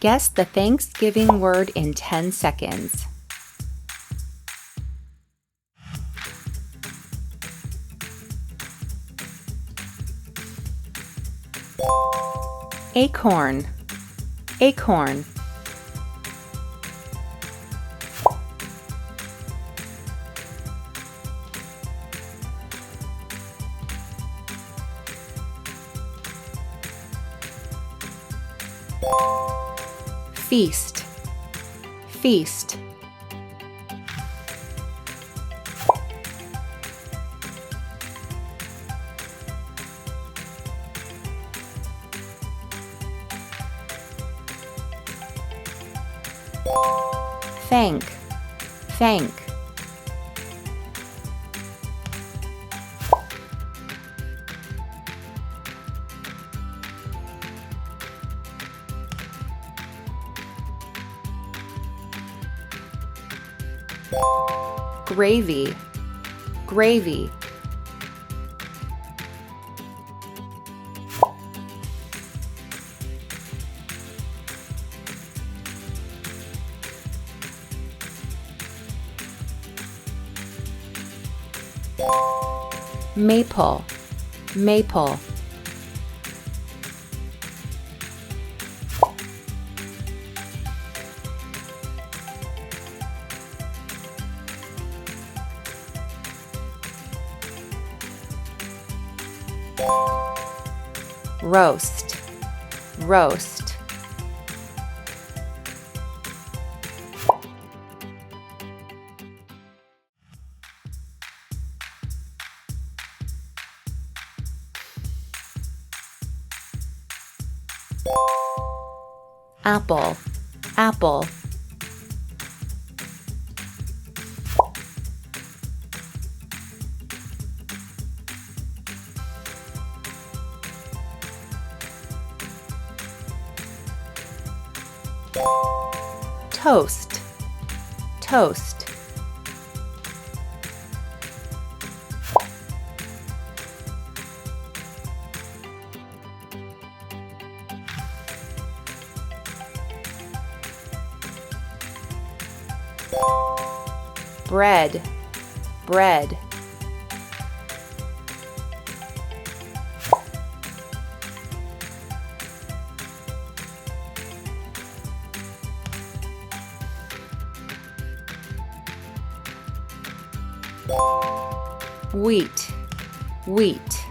Guess the Thanksgiving word in 10 seconds. Acorn. Acorn. Feast. Feast. Thank. Thank. Gravy. Gravy. Maple. Maple. Roast. Roast. Apple. Apple. Toast. Toast. Bread. Bread. Wheat. Wheat.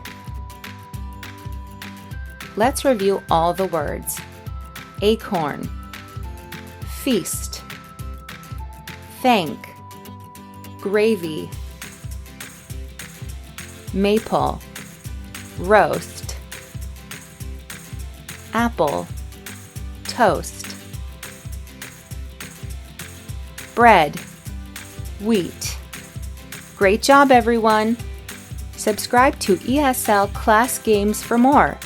Let's review all the words. Acorn. Feast. Thank. Gravy. Maple. Roast. Apple. Toast. Bread. Wheat. Great job, everyone! Subscribe to ESL Class Games for more.